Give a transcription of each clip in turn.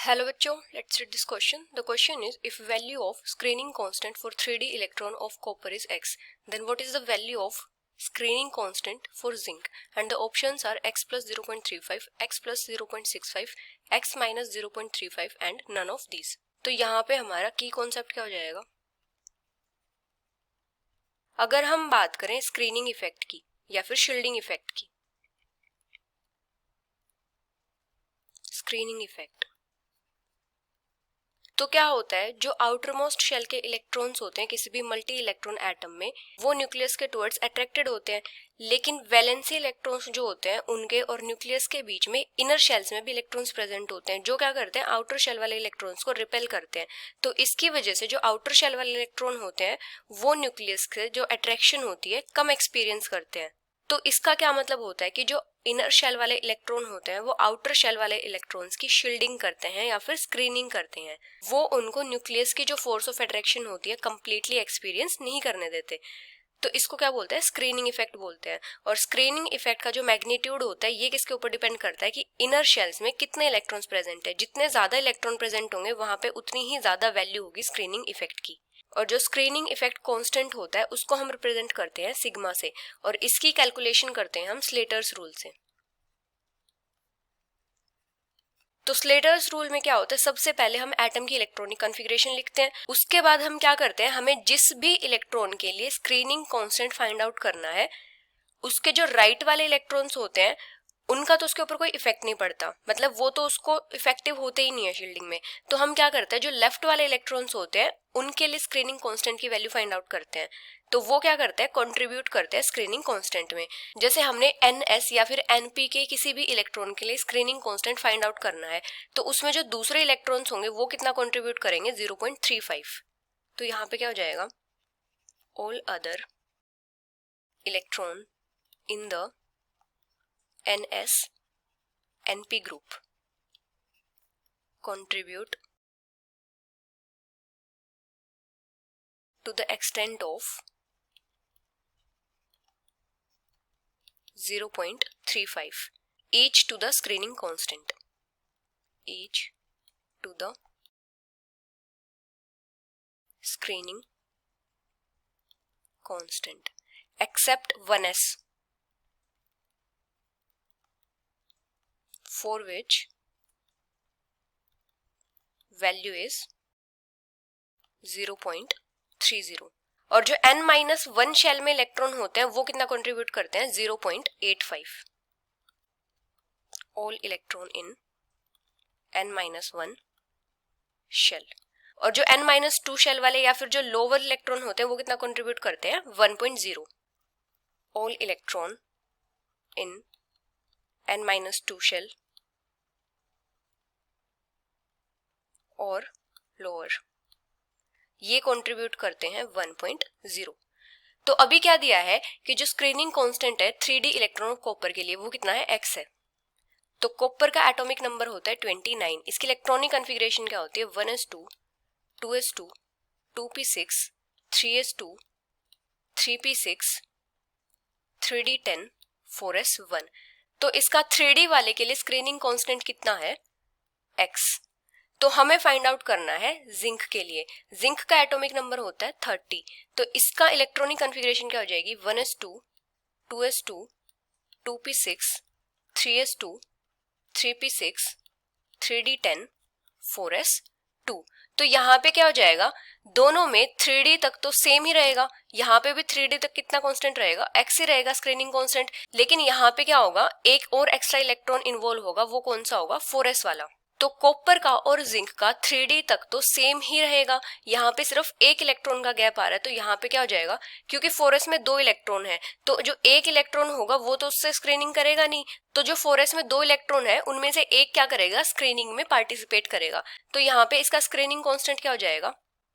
Hello बच्चों, let's read this question. The question is, if value of screening constant for 3D electron of copper is x, then what is the value of screening constant for zinc? And the options are x plus 0.35, x plus 0.65, x minus 0.35 and none of these. तो यहाँ पे हमारा की concept क्या हो जाएगा? अगर हम बात करें स्क्रीनिंग इफेक्ट की या फिर शील्डिंग इफेक्ट की, स्क्रीनिंग इफेक्ट तो क्या होता है, जो आउटर मोस्ट शेल के इलेक्ट्रॉन्स होते हैं किसी भी मल्टी इलेक्ट्रॉन एटम में, वो न्यूक्लियस के टुवर्ड्स अट्रैक्टेड होते हैं, लेकिन वैलेंसी इलेक्ट्रॉन्स जो होते हैं उनके और न्यूक्लियस के बीच में इनर शेल्स में भी इलेक्ट्रॉन्स प्रेजेंट होते हैं, जो क्या करते हैं, आउटर शेल वाले इलेक्ट्रॉन्स को रिपेल करते हैं। तो इसकी वजह से जो आउटर शेल वाले इलेक्ट्रॉन होते हैं वो न्यूक्लियस से जो अट्रैक्शन होती है कम एक्सपीरियंस करते हैं। तो इसका क्या मतलब होता है कि जो इनर शेल वाले इलेक्ट्रॉन होते हैं वो आउटर शेल वाले इलेक्ट्रॉन्स की शील्डिंग करते हैं या फिर स्क्रीनिंग करते हैं। वो उनको न्यूक्लियस की जो फोर्स ऑफ अट्रैक्शन होती है कंप्लीटली एक्सपीरियंस नहीं करने देते। तो इसको क्या बोलते हैं, स्क्रीनिंग इफेक्ट बोलते हैं। और स्क्रीनिंग इफेक्ट का जो मैग्नीट्यूड होता है ये किसके ऊपर डिपेंड करता है कि इनर शेल्स में कितने इलेक्ट्रॉन्स प्रेजेंट है। जितने ज्यादा इलेक्ट्रॉन प्रेजेंट होंगे वहां पे उतनी ही ज्यादा वैल्यू होगी स्क्रीनिंग इफेक्ट की। और जो स्क्रीनिंग इफेक्ट कांस्टेंट होता है उसको हम रिप्रेजेंट करते हैं सिग्मा से, और इसकी कैलकुलेशन करते हैं हम स्लेटर्स रूल से। तो स्लेटर्स रूल में क्या होता है, सबसे पहले हम एटम की इलेक्ट्रॉनिक कॉन्फ़िगरेशन लिखते हैं, उसके बाद हम क्या करते हैं, हमें जिस भी इलेक्ट्रॉन के लिए स्क्रीनिंग कांस्टेंट फाइंड आउट करना है उसके जो राइट वाले इलेक्ट्रॉन्स होते हैं उनका तो उसके ऊपर कोई इफेक्ट नहीं पड़ता, मतलब वो तो उसको इफेक्टिव होते ही नहीं है शील्डिंग में। तो हम क्या करते हैं, जो लेफ्ट वाले इलेक्ट्रॉन्स होते हैं उनके लिए स्क्रीनिंग कांस्टेंट की वैल्यू फाइंड आउट करते हैं। तो वो क्या करते हैं, कंट्रीब्यूट करते हैं स्क्रीनिंग कांस्टेंट में। जैसे हमने NS या फिर NP के किसी भी इलेक्ट्रॉन के लिए स्क्रीनिंग कांस्टेंट फाइंड आउट करना है, तो उसमें जो दूसरे इलेक्ट्रॉन्स होंगे वो कितना कंट्रीब्यूट करेंगे, 0.35। तो यहाँ पे क्या हो जाएगा, all other electron in the NS-NP group contribute to the extent of 0.35 each to the screening constant, each to the screening constant except 1s, for which value is 0.30। और जो n-1 शेल में इलेक्ट्रॉन होते हैं वो कितना contribute करते हैं, 0.85। All electron in n-1 shell. और जो n-2 शेल वाले या फिर जो लोअर इलेक्ट्रॉन होते हैं वो कितना कंट्रीब्यूट करते हैं, 1.0। All electron in n-2 shell और लोअर ये कंट्रीब्यूट करते हैं 1.0। तो अभी क्या दिया है कि जो स्क्रीनिंग कांस्टेंट है 3D इलेक्ट्रॉन कॉपर के लिए वो कितना है, x है। तो कॉपर का एटॉमिक नंबर होता है 29। इसकी इलेक्ट्रॉनिक कॉन्फ़िगरेशन क्या होती है, 1s2 2s2 2p6 3s2 3p6 3d10 4s1। तो इसका 3D वाले के लिए स्क्रीनिंग कांस्टेंट कितना है, x। तो हमें फाइंड आउट करना है जिंक के लिए। जिंक का एटॉमिक नंबर होता है 30। तो इसका इलेक्ट्रॉनिक कॉन्फ़िगरेशन क्या हो जाएगी, 1s2 2s2 2p6 3s2 3p6 3d10 4s2। तो यहाँ पे क्या हो जाएगा, दोनों में 3D तक तो सेम ही रहेगा, यहाँ पे भी 3D तक कितना कांस्टेंट रहेगा, x ही रहेगा स्क्रीनिंग कांस्टेंट। लेकिन यहाँ पे क्या होगा, एक और एक्स्ट्रा इलेक्ट्रॉन इन्वॉल्व होगा, वो कौन सा होगा, 4s वाला। तो कॉपर का और जिंक का 3D तक तो सेम ही रहेगा, यहाँ पे सिर्फ एक इलेक्ट्रॉन का गैप आ रहा है। तो यहाँ पे क्या हो जाएगा, क्योंकि 4s में 2 इलेक्ट्रॉन है तो जो एक इलेक्ट्रॉन होगा वो तो उससे स्क्रीनिंग करेगा नहीं। तो जो 4s में 2 इलेक्ट्रॉन है उनमें से एक क्या करेगा, स्क्रीनिंग में पार्टिसिपेट करेगा। तो यहाँ पे इसका स्क्रीनिंग कांस्टेंट क्या हो जाएगा,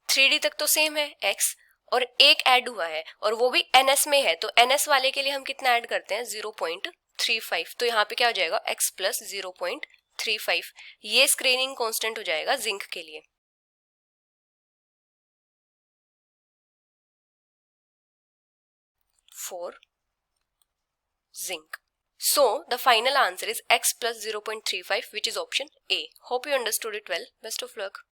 3D तक तो सेम है x, और एक ऐड हुआ है और वो भी NS में है। तो NS वाले के लिए हम कितना ऐड करते हैं, 0.35। तो यहाँ पे क्या हो जाएगा, x प्लस 0.35। ये स्क्रीनिंग कांस्टेंट हो जाएगा जिंक के लिए। For zinc So the final answer is x plus 0.35, which is option A. Hope you understood it well. Best of luck.